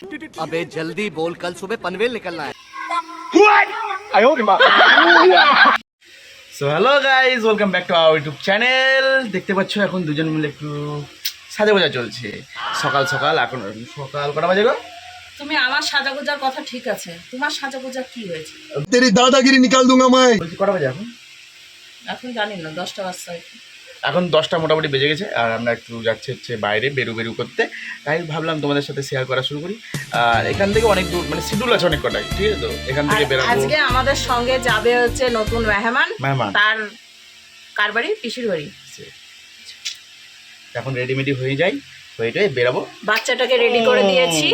अबे जल्दी बोल, कल सुबह पनवेल निकलना है। So hello guys, welcome back to our YouTube channel. দেখতে পাচ্ছ এখন দুজন মিলে একটু সাজা গোজা চলছে। সকাল সকাল এখন সকাল কটা বাজে গো? তুমি আমার সাজাগোজার কথা ঠিক আছে, তোমার সাজাগোজা কি হয়েছে? तेरी दादागिरी निकाल दूंगा मैं। বলছি কটা বাজে এখন? এখন জানি না, 10টা বাজছে। এখন 10টা মোটামুটি বেজে গেছে আর আমরা একটু যাচ্ছি হচ্ছে বাইরে বেরু করতে। তাই ভাবলাম তোমাদের সাথে শেয়ার করা শুরু করি। আর এখান থেকে অনেক দূর, মানে শিডিউল আছে অনেক কটাই, ঠিক আছে? তো এখান থেকে বেরাবো। আজকে আমাদের সঙ্গে যাবে হচ্ছে নতুন মেহমান। মেহমান তার কার বাড়ি? পিসির বাড়ি। এখন রেডিমেডি হয়ে যাই, হয়ে বেরাবো। বাচ্চাটাকে রেডি করে দিয়েছি,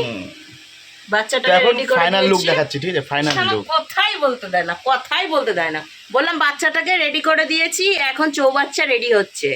বাচ্চাটাকে রেডি করে ফাইনাল লুক দিয়েছি। দেখাচ্ছি, ঠিক আছে? Final look. কথাই বলতে দেয় না, কথাই বলতে দেয় না। বললাম বাচ্চাটাকে রেডি করে দিয়েছি, এখন চৌবাচ্চা রেডি হচ্ছে।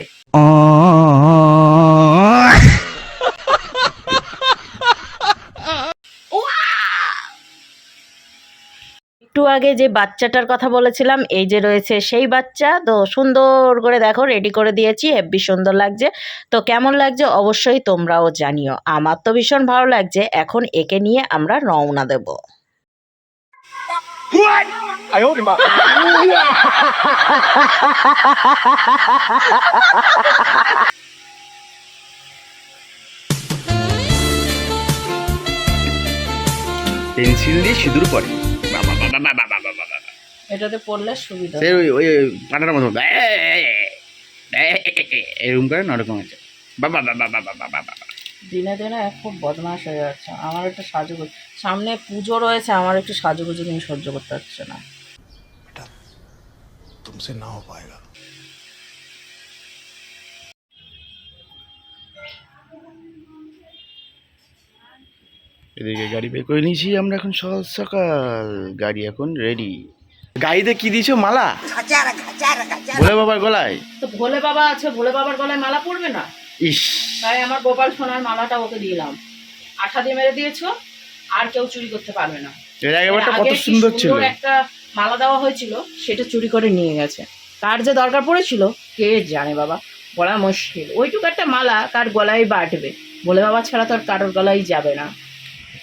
একটু আগে যে বাচ্চাটার কথা বলেছিলাম, এই যে রয়েছে সেই বাচ্চা। তো সুন্দর করে দেখো রেডি করে দিয়েছি, হেব্বি সুন্দর লাগছে। তো কেমন লাগছে অবশ্যই তোমরাও জানিও। আমার তো ভীষণ ভালো লাগছে। এখন একে নিয়ে আমরা রওনা দেব। পেন্সিল দিয়ে সিঁদুর পরে এটাতে পড়লে সুবিধা। সে ওই কাঁটার মতো এরকম করে নরকম আছে। বাবা বাবা বাবা বাবা বাবা দিনে দিনে খুব বদমাশ হয়ে যাচ্ছে। আমার একটু সাজুগুজ, সামনে পুজো রয়েছে, আমার একটু সাজুগুজু নিয়ে সহ্য করতে পারছে না। तुमसे ना हो पाएगा। এদিকে গাড়ি বের করে নিয়েছি আমরা, এখন সকাল সকাল গাড়ি এখন রেডি। গাড়িতে কি দিয়েছো? মালা ভোলে বাবার গলায়। তো ভোলে বাবা আছে, ভোলে বাবার গলায় মালা পড়বে না? ইস, তাই আমার গোপাল সোনার মালাটা ওকে দিলাম। আঠা দিয়ে মেরে দিয়েছো, আর কেউ চুরি করতে পারবে না। এর আগেরবারটা কত আগে কি সুন্দর ছিল। একটা মালা দেওয়া হয়েছিল, সেটা চুরি করে নিয়ে গেছে। কার যে দরকার পড়েছিল কে জানে বাবা, বলা মুশকিল। ওইটুকু একটা মালা কার গলায় বাটবে? ভোলে বাবা ছাড়া তো আর কারোর গলায় যাবে না।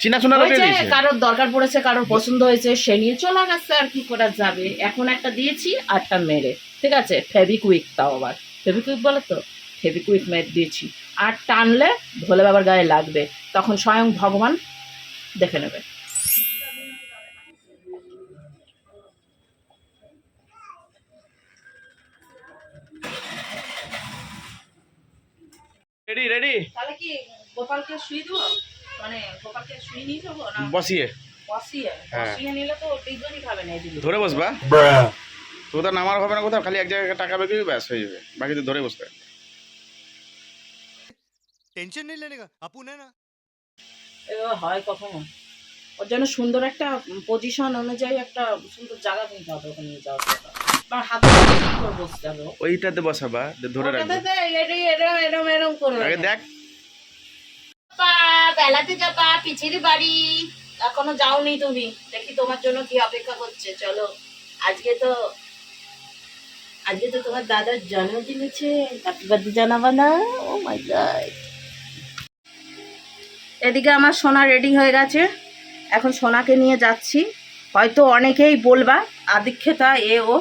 চিনাশোনা লোকে দিয়েছে। কারোর দরকার পড়েছে, কারোর পছন্দ হয়েছে, সে নিয়ে চলে গেছে, আর কি করা যাবে। এখন একটা দিয়েছি, আরটা মেরে, ঠিক আছে? ফেভিকুইক, তাও আবার ফেভিকুইক বলে তো, ফেভিকুইক মেরে দিয়েছি। আর টানলে ভোলে বাবার গায়ে লাগবে, তখন স্বয়ং ভগবান দেখে নেবে। Ready ready. তাহলে কি গোপালকে শুয়ে দেবো? মানে গোপালকে শুয়ে নিয়ে যাবো না বসিয়ে? বসিয়ে হ্যাঁ। বসিয়ে নিলে তো তিনজনই খাবে না, এদিকে ধরে বসবা। কোথাও নামার হবে না, কোথাও খালি এক জায়গায় টাকা বের করবি, ব্যাস হয়ে যাবে। বাকি তো ধরে বসতে। टेंशन नहीं लेने का, अपुन है ना। এভাবে হয় কখনো? ওর জন্য সুন্দর একটা পজিশন অনুযায়ী একটা সুন্দর জায়গা কিনতে হবে, ওখানে নিয়ে যাওয়ার জন্য। বা হাতে করে বসতে হবে। ওইটাতে বসাবা, ধরে রাখবে। এরম এরম করবে। আগে দেখ। বেলাতে যাবা পিছিয়ে বাড়ি, এখনো যাওনি তুমি। দেখি তোমার জন্য কি অপেক্ষা করছে। চলো, আজকে তো তোমার দাদার জন্মদিন আছে, হ্যাপি বার্থডে জানাবা না? ও মাই গড। এদিকে আমার সোনা রেডি হয়ে গেছে, এখন সোনাকে নিয়ে যাচ্ছি। হয়তো অনেকেই বলবা আদিক্ষেতা এ ও,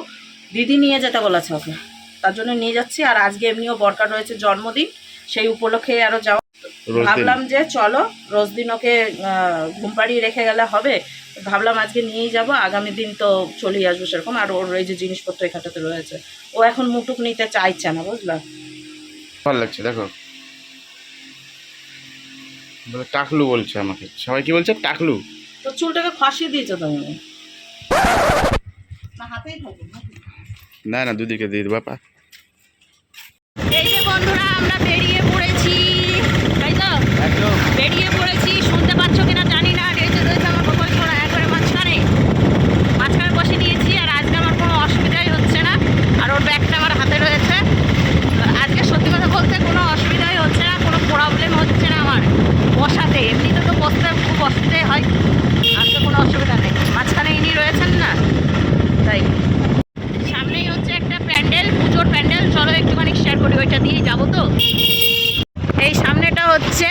দিদি নিয়ে যেতে বলেছে ওকে, তার জন্য নিয়ে যাচ্ছি। আর আজকে এমনিও বরকার রয়েছে জন্মদিন, সেই উপলক্ষে আরও যাওয়া। ভাবলাম যে চলো রোজ দিন ওকে ঘুম পাড়িয়ে রেখে গেলে হবে, ভাবলাম আজকে নিয়েই যাব। আগামী দিন তো চলেই আসবো সেরকম। আর ওর এই যে জিনিসপত্র এখানটাতে রয়েছে, ও এখন মুটুক নিতে চাইছে না, বুঝলা? ভালো লাগছে দেখো। টাকলু বলছে আমাকে, সবাই কি বলছে? টাকলু। তো চুলটাকে ফাঁসিয়ে দিয়েছো তুমি না? হাতেই থাকবে না না, দুদিকে দিয়ে দেবো বাপা। এই যে বন্ধুরা, আমরা বেরিয়ে পড়েছি, তাই তো? বেরিয়ে পড়েছি, শুনতে পাচ্ছ কিনা জানি না। রয়েছে আমার গোপাল সোনা একবারে মাঝখানে বসে নিয়েছি। আর আজকে আমার কোনো অসুবিধাই হচ্ছে না। আর ওর ব্যাগটা আমার হাতে রয়েছে। আজকে সত্যি কথা বলতে কোনো অসুবিধাই হচ্ছে না, কোনো প্রবলেম হচ্ছে না আমার বসাতে। এমনিতে তো বসতে খুব অসুবিধে হয়, আজকে কোনো অসুবিধা নেই। মাঝখানে ইনি রয়েছেন না, তাই। সামনেই হচ্ছে একটা প্যান্ডেল, পুজোর প্যান্ডেল। চলো একটুখানি শেয়ার করি, ওইটা দিয়েই যাবো। তো এই সামনেটা হচ্ছে,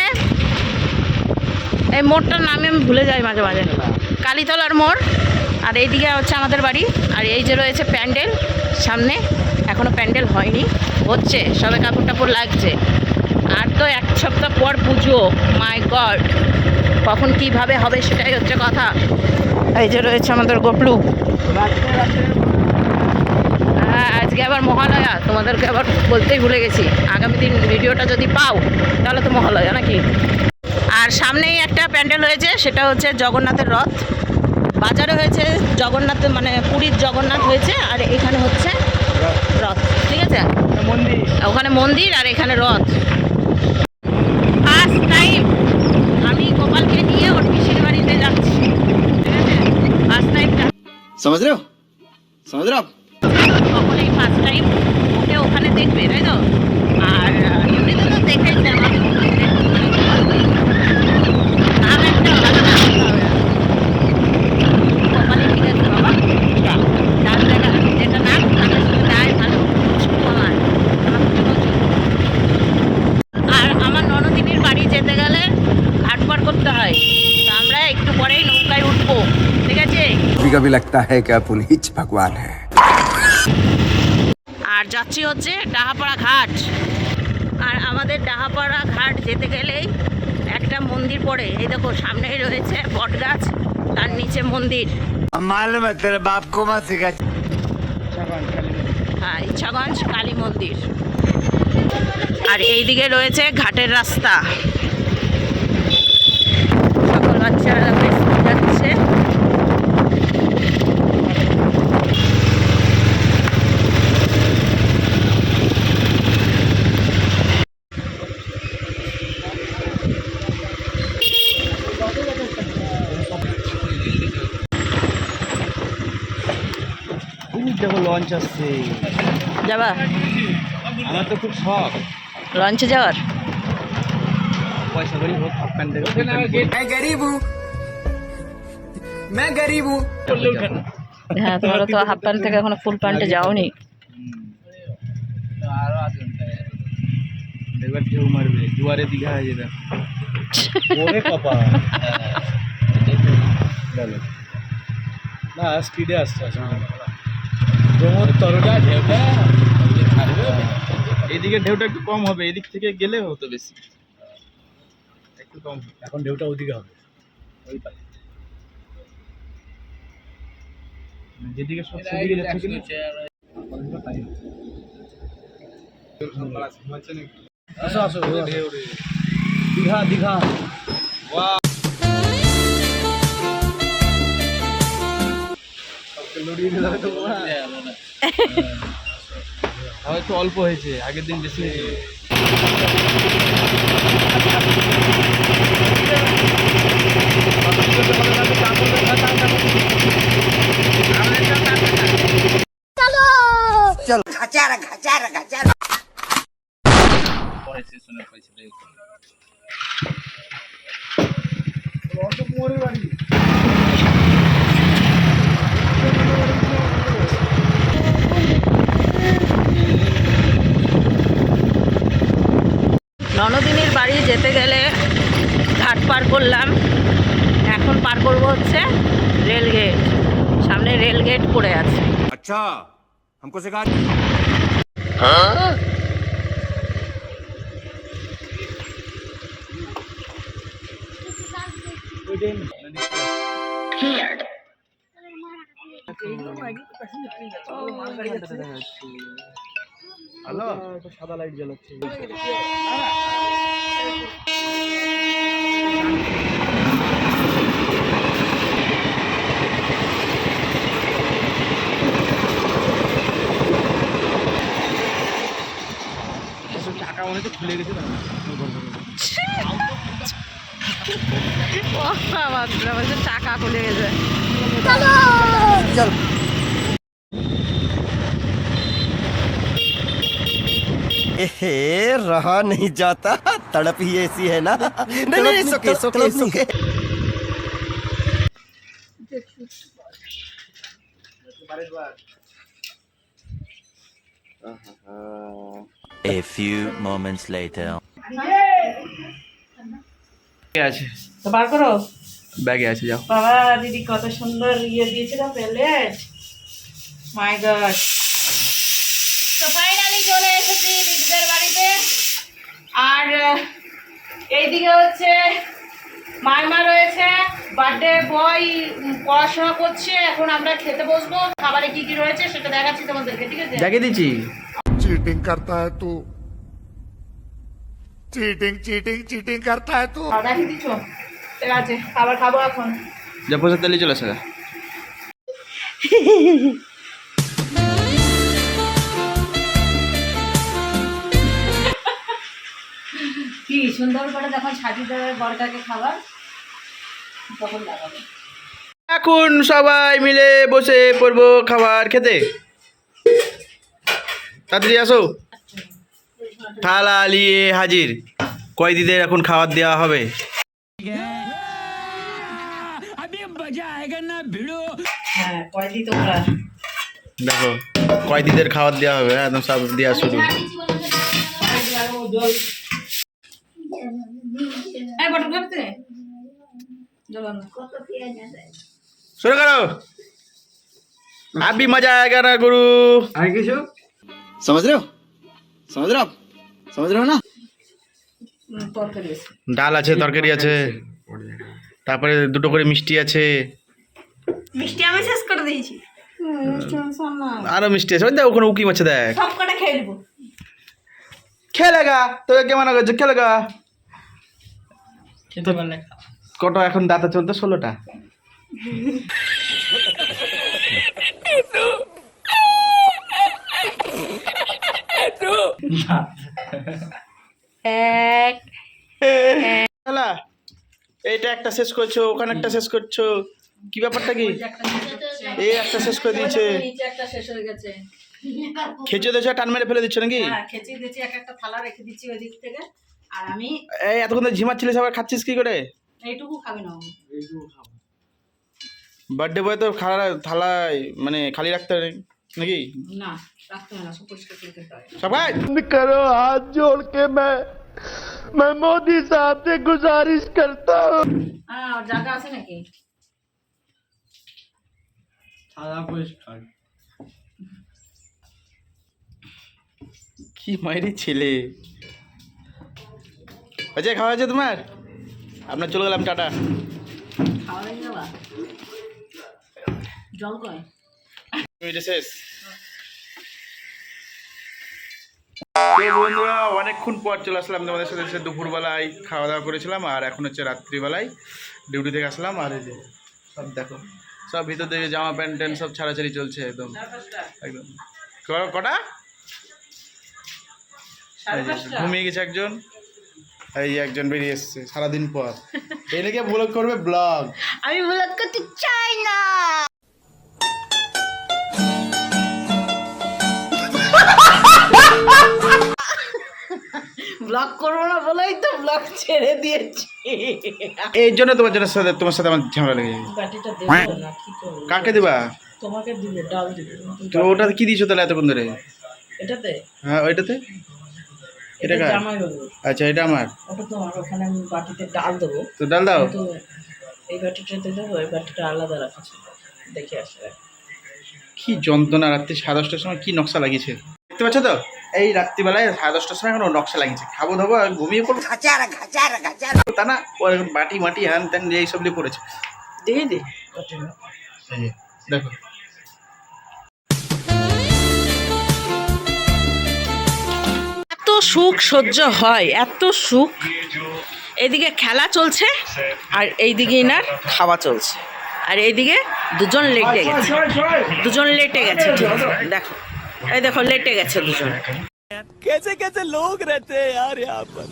এই এই মোড়টার নামে আমি ভুলে যাই মাঝে মাঝে। কালীতলার মোড়। আর এইদিকে হচ্ছে আমাদের বাড়ি। আর এই যে রয়েছে প্যান্ডেল সামনে, এখনও প্যান্ডেল হয়নি, হচ্ছে সবে কাপড় টাপড় লাগছে। আর তো এক সপ্তাহ পর পুজো, মাই গড, কখন কিভাবে হবে সেটাই হচ্ছে কথা। এই যে রয়েছে আমাদের গোপলু। হ্যাঁ, আজকে আবার মহালয়া, তোমাদেরকে আবার বলতেই ভুলে গেছি, আগামী দিন ভিডিওটা যদি পাও তাহলে তো মহালয়া নাকি। আর সামনেই একটা প্যান্ডেল হয়েছে, সেটা হচ্ছে জগন্নাথের রথ। বাজারে হয়েছে জগন্নাথ, মানে পুরীর জগন্নাথ হয়েছে, আর এখানে হচ্ছে রথ, ঠিক আছে, মন্দির, ওখানে মন্দির আর এখানে রথ। ফার্স্ট টাইম আমি গোপালকে নিয়ে ওর পিসির বাড়িতে যাচ্ছি, ঠিক আছে, ফার্স্ট টাইম। समझ रहे हो आप? তখন এই ফার্স্ট টাইম ওকে ওখানে দেখবে, তাই তো? আর এমনিতে তো দেখেছে আমাকে, নাম একটা ভালো নাম হবে গোপালের, ঠিক আছে বাবা, যার জায়গা যেটা নাম তাদের সঙ্গে তাই ভালো আমার। আর আমার ননদিনীর বাড়ি যেতে গেলে ঘাট পার করতে হয়, তো আমরা একটু পরেই নৌকায় উঠবো, ঠিক আছে। कभी लगता है कि आप उन्हीं भगवान है। আর যাচ্ছি হচ্ছে ডাহাপাড়া ঘাট। আর আমাদের ডাহাপাড়া ঘাট যেতে গেলেই একটা মন্দির পড়ে, এই দেখো সামনেই রয়েছে বট গাছ, তার নিচে মন্দির। হ্যাঁ, ইচ্ছাগঞ্জ কালী মন্দির। আর এইদিকে রয়েছে ঘাটের রাস্তা, সকল বাচ্চারা যাচ্ছে। দেখো লঞ্চ আসছে, যাবা? আমার তো খুব শখ লঞ্চে যাওয়ার। পয়সা করি হোক হাফপ্যান্ট দেখো। হ্যাঁ, তোমরা তো হাফ প্যান্ট থেকে এখনো ফুল প্যান্টে যাওনি। আরো আধ ঘন্টা এবার ঢেউ মারবে, জোয়ারে দীঘা হয়ে যাবে। ওরে কপা না, স্পিডে আসছে তরটা ঢেউটা এদিকে ঢেউটা একটু কম হবে, এদিক থেকে গেলে হতো বেশি, একটু কম। এখন ঢেউটা ওদিকে হবে, ওই পারে যেদিকে সব সেদিকে যাচ্ছে কিনা। আসো আসো, দীঘা দীঘা। হয়তো অল্প হয়েছে, আগের দিন বেশি হয়েছে। ননদিনীর বাড়ি যেতে গেলে ঘাট পার করলাম, এখন পার করবো হচ্ছে রেল গেট। সামনে রেল গেট পড়ে আছে। अच्छा हमको सिखा। হ্যালো, সাদা লাইট জ্বালাচ্ছে। টাকা মনে হচ্ছে খুলে গেছে, টাকা খুলে গেছে। एहे, रहा नहीं जाता, तड़प ही ऐसी है ना। नहीं नहीं, सुके सुके सुके। A few moments later. আছে, তো বার করো। ব্যাগে আছে, যাও। বাবা দিদি কত সুন্দর ইয়ে দিয়েছিল প্লেট, মাই গড। তো ফাইনালি চলে এসেছি দিদিদের বাড়িতে। আর এইদিকে হচ্ছে মাইমা রয়েছে, বার্থডে বয় পড়াশোনা করছে। এখন আমরা খেতে বসবো, খাবারে কি কি রয়েছে সেটা দেখাচ্ছি তোমাদেরকে, ঠিক আছে? দেখে দিচ্ছি। चीटिंग करता है तू चीटिंग चीटिंग चीटिंग करता है तू দেখিয়ে দিচ্ছ, ঠিক আছে? খাবার খাবো এখন। যা পয়সা তেলে চলে আসে। কি সুন্দর করে যখন সাজিয়ে দেবে বরটাকে খাবার, তখন লাগাবে। এখন সবাই মিলে বসে পড়বো খাবার খেতে। তাড়াতাড়ি আসো, থালা নিয়ে হাজির। কয়েদিদের এখন খাবার দেওয়া হবে। হ্যাঁ, কয়দি তোমরা দেখো, কয়েদিদের খাবার দেওয়া হবে, একদম সব দেওয়া শুরু। এই বটল খাবে জল আনো। শুরু করো। अभी मजा आएगा ना गुरु। समझ रहे हो समझ रहे हो आप समझ रहे हो ना? তরকারি আছে, ডাল আছে, তরকারি আছে, তারপরে দুটো করে মিষ্টি আছে। মিষ্টি আমি শেষ করে দিয়েছি। আরো মিষ্টি আছে, ওই দেখ ওখানে উকি মাছে, দেখ। সব কটা খেয়ে নেবো। খেলেগা তোকে কেমন করছে, খেলেগা। কত এখন দাঁতা চলতে 16টা। এক খেলা এইটা একটা শেষ করছো, ওখানে একটা শেষ করছো, কি ব্যাপারটা কি? এই একটা শেষ করে দিয়েছে, নিচে একটা শেষ হয়ে গেছে। খেচে দিয়েছো, টান মেরে ফেলে দিচ্ছ নাকি? হ্যাঁ, খেচি দিচ্ছি, একটা থালা রেখে দিচ্ছি ওই দিক থেকে। আর আমি এই এতক্ষণ ধরে ঝিমাচ্ছিলিস, আবার খাচ্ছিস কি করে? এইটুকু খাবি না। বার্থডে বয় তো থালায় মানে খালি রাখতে হয় নাকি? না, রাখতে হয় না, সব পরিষ্কার করে খেতে হয়। সবাই करो हाथ जोड़ के मैं मोदी साहब से गुजारिश करता हूँ হ্যাঁ, আর জায়গা আছে নাকি? কি মাইরি ছেলে। আচ্ছা, খাওয়া হয়েছে তোমার? আপনার চলে গেলাম, টাটা। খাওয়া হয়ে যাবা, জল কয় এটা শেষ। তো বন্ধুরা, অনেকক্ষণ পর চলে আসলাম তোমাদের সাথে। সে দুপুরবেলায় খাওয়া দাওয়া করেছিলাম, আর এখন হচ্ছে রাত্রিবেলায় ডিউটি থেকে আসলাম। আর এই যে সব দেখো, সব ভিতর থেকে জামা প্যান্ট ট্যান্ট সব ছাড়াছাড়ি চলছে একদম একদম। কটা ঘুমিয়ে গেছে একজন, এই একজন বেরিয়ে এসছে সারাদিন পর। এই নাকি ব্লগ করবে, ব্লগ। আমি ব্লগ করতে চাই না। ব্লগ করবো না বলেই তো ব্লগ ছেড়ে দিয়েছি। এই জন্য তোমার সাথে আমার ঝামেলা লেগে যাবে। বাটিটা দেবো না, কি করবো? কাকে দিবা? তোমাকে দিবে, ডাল দিবে। তো ওটাতে কি দিয়েছো তাহলে এতক্ষণ ধরে? এটাতে? হ্যাঁ, ওইটাতে। এটা কার? জামাই বাবু। আচ্ছা, এটা আমার। ওটা তোমার। ওখানে আমি বাটিতে ডাল দেবো, তো ডাল দাও। কিন্তু এই বাটিটাতে দেবো, এই বাটিটা আলাদা রাখা ছিল, দেখে আসলে। কি যন্ত্রণা, রাত্রি 10:30টার সময় কি নকশা লাগিয়েছে দেখতে পাচ্ছ তো? এই রাত্রিবেলায় 10:30টার সময় এখন নকশা লাগিয়েছে। খাবো দাবো আর ঘুমিয়ে পড়বো, তা না। ও এখন বাটি মাটি হ্যান ত্যান এইসব নিয়ে পড়েছে। দিয়ে দে দেখো, এত সুখ সহ্য হয়, এত সুখ। এদিকে খেলা চলছে, আর এইদিকে এনার খাওয়া চলছে, আর এইদিকে দুজন লেটে গেছে, দেখো, এই দেখো লেটে গেছে দুজন। कैसे कैसे लोग रहते हैं यार यहाँ पर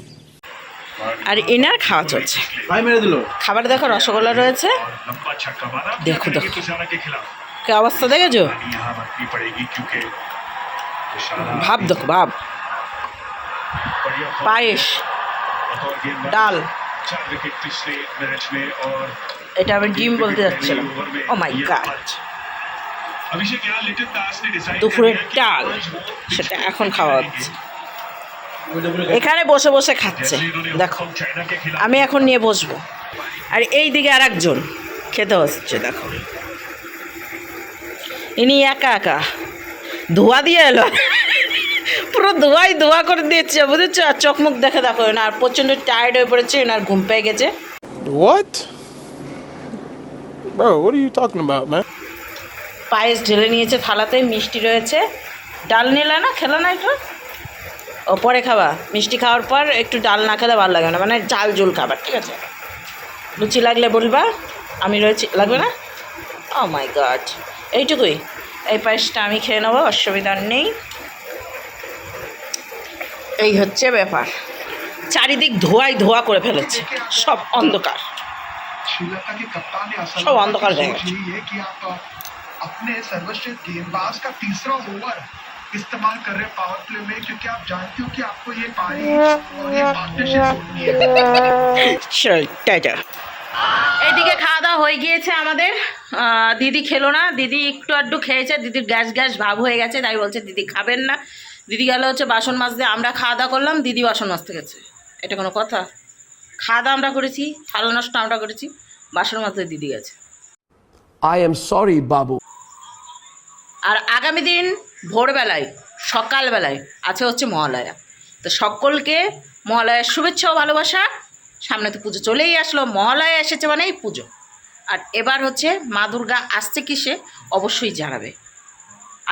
আর এনার খাওয়া চলছে। ভাই মেরে দিল। খাবার দেখো, রসগোল্লা রয়েছে, দেখো দেখো কি অবস্থা, দেখেছো? ভাব দেখো, ভাব। পায়েস, ডাল, এটা আমি ডিম বলতে যাচ্ছিলাম। ও মাই গড, দুপুরের ডাল, সেটা এখন খাওয়া হচ্ছে। এখানে বসে বসে খাচ্ছে দেখো, আমি এখন নিয়ে বসবো। আর এই দিকে আর একজন খেতে বসছে, দেখো ইনি একা একা ধোয়া দিয়ে এলো, পুরো ধোয়া করে দিচ্ছে বুঝেছো। আর চোখ মুখ দেখে দেখো না, আর প্রচণ্ড টায়ার্ড হয়ে পড়েছে, এনার ঘুম পেয়ে গেছে। What? Bro, what are you talking about, man? পায়েস ঢেলে নিয়েছে থালাতে, মিষ্টি রয়েছে, ডাল নিলে না, খেলো না একটু, ও পরে খাবা। মিষ্টি খাওয়ার পর একটু ডাল না খেলে ভালো লাগে না, মানে ঝাল ঝোল খাবার, ঠিক আছে? লুচি লাগলে বলবা, আমি রয়েছি, লাগবে না? ও মাই গড, এইটুকুই। এই পায়েসটা আমি খেয়ে নেবো, অসুবিধা নেই। এই হচ্ছে ব্যাপার, চারিদিক ধোয়া করে ফেলেছে, সব অন্ধকার, श्रीलंका के कप्तान ने असल सब अंधकार में रहेगा। सोच यही है कि आप अपने सर्वश्रेष्ठ गेंदबाज का तीसरा ओवर इस्तेमाल कर रहे हैं पावर प्ले में, क्योंकि आप जानते हो कि आपको ये पारी और ये पार्टनरशिप होनी है। চল টাটা। এইদিকে খাওয়া দাওয়া হয়ে গিয়েছে আমাদের। দিদি খেলো না, দিদি একটু আধটু খেয়েছে, দিদির গ্যাস ভাব হয়ে গেছে, তাই বলছে দিদি খাবেন না। দিদি গেল হচ্ছে বাসন মাজতে, আমরা খাওয়া দাওয়া করলাম, দিদি বাসন মাজতে গেছে। এটা কোনো কথা? খাওয়া দাওয়া আমরা করেছি, থালা নষ্ট আমরা করেছি, বাসন মাজতে দিদি গেছে। I am sorry, Babu. আর আগামী দিন ভোরবেলায় সকালবেলায় আছে হচ্ছে মহালয়া, তো সকলকে মহালয়ার শুভেচ্ছা ও ভালোবাসা। সামনে তো পুজো চলেই আসলো, মহালয়া এসেছে মানেই পুজো। আর এবার হচ্ছে মা দুর্গা আসছে কিসে অবশ্যই জানাবে,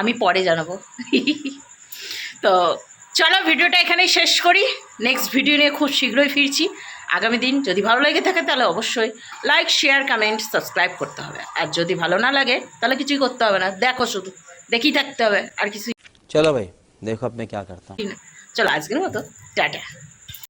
আমি পরে জানাবো। তো চলো ভিডিওটা এখানেই শেষ করি, নেক্সট ভিডিও নিয়ে খুব শীঘ্রই ফিরছি আগামী দিন। যদি ভালো লেগে থাকে তাহলে অবশ্যই লাইক, শেয়ার, কমেন্ট, সাবস্ক্রাইব করতে হবে। আর যদি ভালো না লাগে তাহলে কিছুই করতে হবে না, দেখো শুধু দেখেই থাকতে হবে, আর কিছুই चलो भाई देखो अब मैं क्या करता हूँ। না। চলো আজকের মতো টাটা।